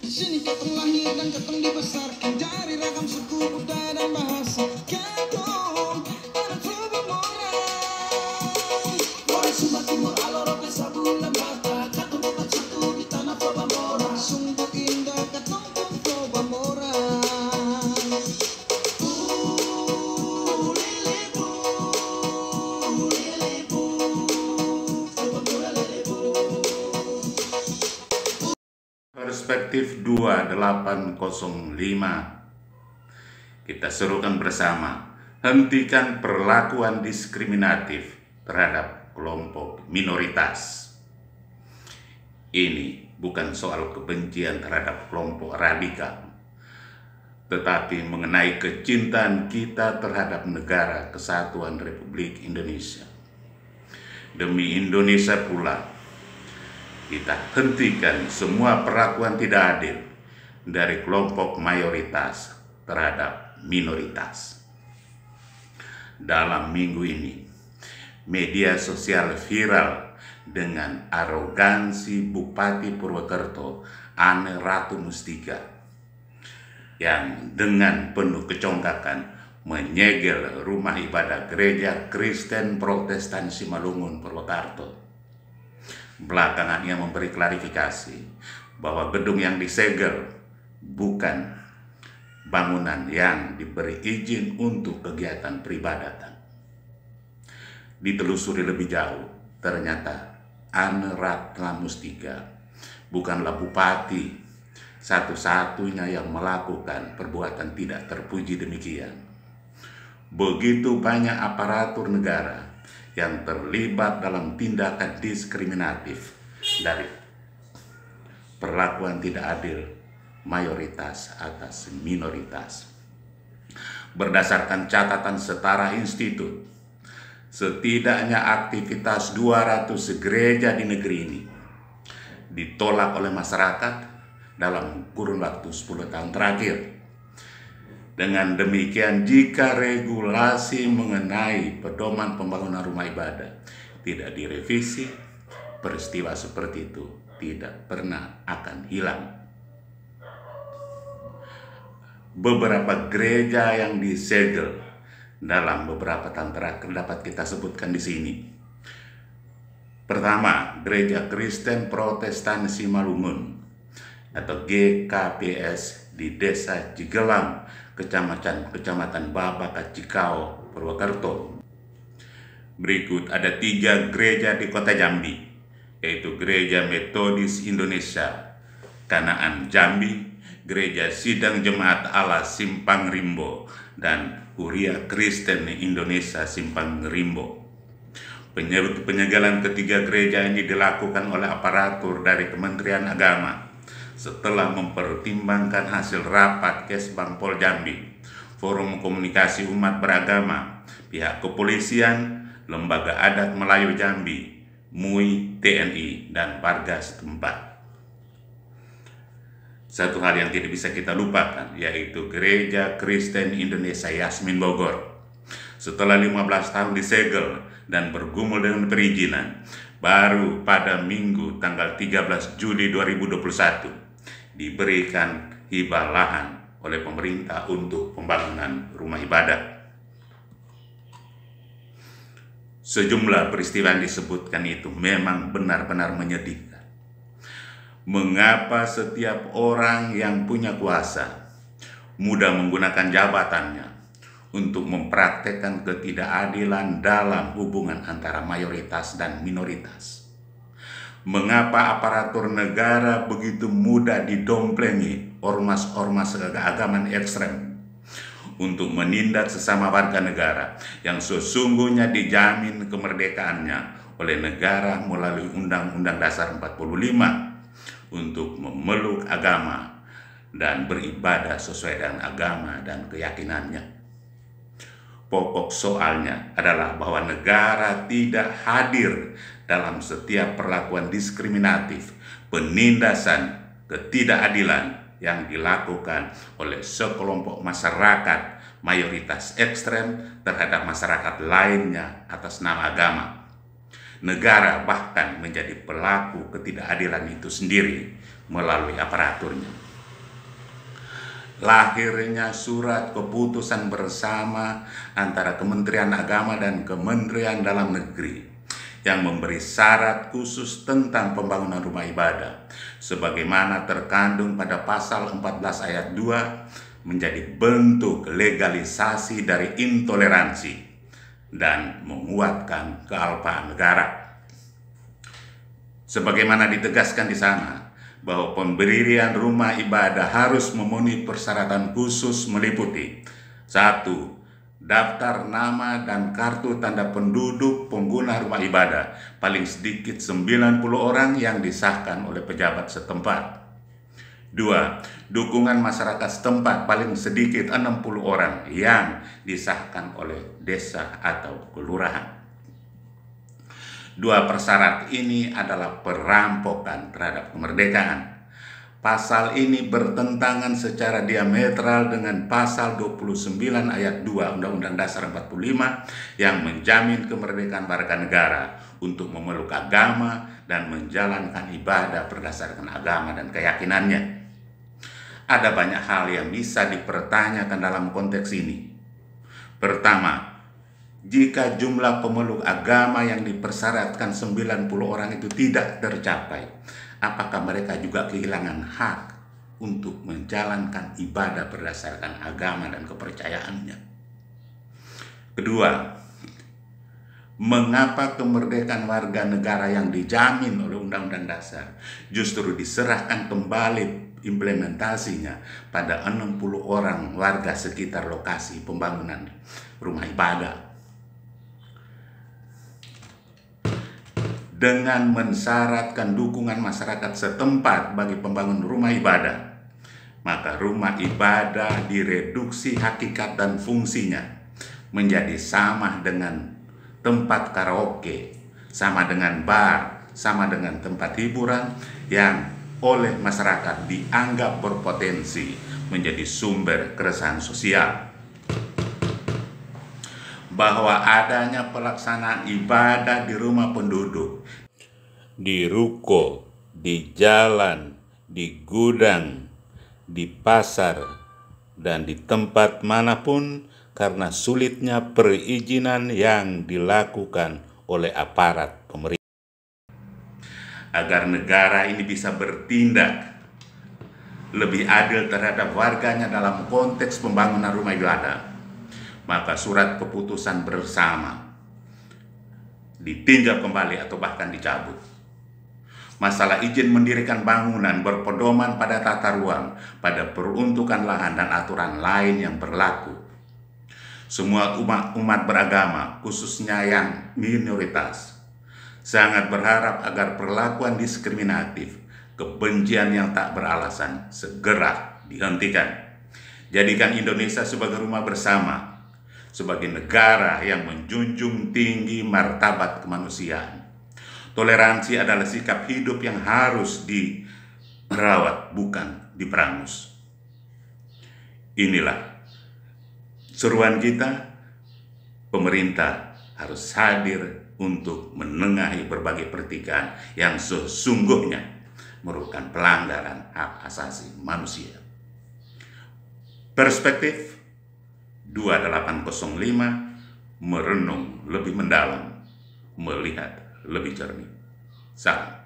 Sini katong lahir dan katong dibesarkan dari ragam suku, budaya dan bahasa. Katong anak Flova Morai. Morai Sumba Timur, Alorote, Sabula, Bata. Katong tetap satu di tanah Flova Morai. Sungguh indah katong pun Flova Morai. Perspektif 2805. Kita serukan bersama, hentikan perlakuan diskriminatif terhadap kelompok minoritas. Ini bukan soal kebencian terhadap kelompok radikal, tetapi mengenai kecintaan kita terhadap Negara Kesatuan Republik Indonesia. Demi Indonesia pula, kita hentikan semua perlakuan tidak adil dari kelompok mayoritas terhadap minoritas. Dalam minggu ini, media sosial viral dengan arogansi Bupati Purwokerto, Anne Ratu Mustika, yang dengan penuh kecongkakan menyegel rumah ibadah Gereja Kristen Protestan Simalungun, Purwokerto. Belakangan ia memberi klarifikasi bahwa gedung yang disegel bukan bangunan yang diberi izin untuk kegiatan peribadatan. Ditelusuri lebih jauh, ternyata Anne Ratu Mustika bukanlah bupati satu-satunya yang melakukan perbuatan tidak terpuji demikian. Begitu banyak aparatur negara yang terlibat dalam tindakan diskriminatif dari perlakuan tidak adil mayoritas atas minoritas. Berdasarkan catatan Setara Institut, setidaknya aktivitas 200 gereja di negeri ini ditolak oleh masyarakat dalam kurun waktu 10 tahun terakhir. Dengan demikian, jika regulasi mengenai pedoman pembangunan rumah ibadah tidak direvisi, peristiwa seperti itu tidak pernah akan hilang. Beberapa gereja yang disegel dalam beberapa tahun terakhir dapat kita sebutkan di sini. Pertama, Gereja Kristen Protestan Simalungun atau GKPS di Desa Cigelang, Kecamatan Babaka, Cikau, Purwokerto. Berikut ada 3 gereja di kota Jambi, yaitu Gereja Metodis Indonesia Kanaan Jambi, Gereja Sidang Jemaat Allah Simpang Rimbo, dan Huria Kristen Indonesia Simpang Rimbo. Penyegelan ketiga gereja ini dilakukan oleh aparatur dari Kementerian Agama setelah mempertimbangkan hasil rapat Kesbang Pol Jambi, Forum Komunikasi Umat Beragama, pihak kepolisian, Lembaga Adat Melayu Jambi, MUI, TNI, dan warga setempat. Satu hal yang tidak bisa kita lupakan, yaitu Gereja Kristen Indonesia Yasmin Bogor. Setelah 15 tahun disegel dan bergumul dengan perizinan, baru pada Minggu tanggal 13 Juli 2021 diberikan hibah lahan oleh pemerintah untuk pembangunan rumah ibadah. Sejumlah peristiwa yang disebutkan itu memang benar-benar menyedihkan. Mengapa setiap orang yang punya kuasa mudah menggunakan jabatannya untuk mempraktekkan ketidakadilan dalam hubungan antara mayoritas dan minoritas? Mengapa aparatur negara begitu mudah didomplengi ormas-ormas keagamaan ekstrem untuk menindak sesama warga negara yang sesungguhnya dijamin kemerdekaannya oleh negara melalui Undang-Undang Dasar 45 untuk memeluk agama dan beribadah sesuai dengan agama dan keyakinannya? Pokok soalnya adalah bahwa negara tidak hadir dalam setiap perlakuan diskriminatif, penindasan, ketidakadilan yang dilakukan oleh sekelompok masyarakat mayoritas ekstrem terhadap masyarakat lainnya atas nama agama. Negara bahkan menjadi pelaku ketidakadilan itu sendiri melalui aparaturnya. lahirnya surat keputusan bersama antara Kementerian Agama dan Kementerian Dalam Negeri yang memberi syarat khusus tentang pembangunan rumah ibadah sebagaimana terkandung pada pasal 14 ayat 2 menjadi bentuk legalisasi dari intoleransi dan menguatkan kealpaan negara. Sebagaimana ditegaskan di sana, bahwa pemberian rumah ibadah harus memenuhi persyaratan khusus meliputi 1. Daftar nama dan kartu tanda penduduk pengguna rumah ibadah paling sedikit 90 orang yang disahkan oleh pejabat setempat. 2. Dukungan masyarakat setempat paling sedikit 60 orang yang disahkan oleh desa atau kelurahan. 2 persyarat ini adalah perampokan terhadap kemerdekaan. Pasal ini bertentangan secara diametral dengan pasal 29 ayat 2 Undang-Undang Dasar 45 yang menjamin kemerdekaan warga negara untuk memeluk agama dan menjalankan ibadah berdasarkan agama dan keyakinannya. Ada banyak hal yang bisa dipertanyakan dalam konteks ini. Pertama, jika jumlah pemeluk agama yang dipersyaratkan 90 orang itu tidak tercapai, apakah mereka juga kehilangan hak untuk menjalankan ibadah berdasarkan agama dan kepercayaannya? Kedua, mengapa kemerdekaan warga negara yang dijamin oleh Undang-Undang Dasar justru diserahkan kembali implementasinya pada 60 orang warga sekitar lokasi pembangunan rumah ibadah? Dengan mensyaratkan dukungan masyarakat setempat bagi pembangunan rumah ibadah, maka rumah ibadah direduksi hakikat dan fungsinya menjadi sama dengan tempat karaoke, sama dengan bar, sama dengan tempat hiburan yang oleh masyarakat dianggap berpotensi menjadi sumber keresahan sosial. Bahwa adanya pelaksanaan ibadah di rumah penduduk, di ruko, di jalan, di gudang, di pasar, dan di tempat manapun karena sulitnya perizinan yang dilakukan oleh aparat pemerintah. Agar negara ini bisa bertindak lebih adil terhadap warganya dalam konteks pembangunan rumah ibadah, maka surat keputusan bersama ditinjau kembali atau bahkan dicabut. Masalah izin mendirikan bangunan berpedoman pada tata ruang, pada peruntukan lahan dan aturan lain yang berlaku. Semua umat beragama, khususnya yang minoritas, sangat berharap agar perlakuan diskriminatif, kebencian yang tak beralasan segera dihentikan. Jadikan Indonesia sebagai rumah bersama, sebagai negara yang menjunjung tinggi martabat kemanusiaan. Toleransi adalah sikap hidup yang harus dirawat, bukan diperangus. Inilah seruan kita. Pemerintah harus hadir untuk menengahi berbagai pertikaian yang sesungguhnya merupakan pelanggaran hak asasi manusia. Perspektif 2805, merenung lebih mendalam, melihat lebih jernih. Salam.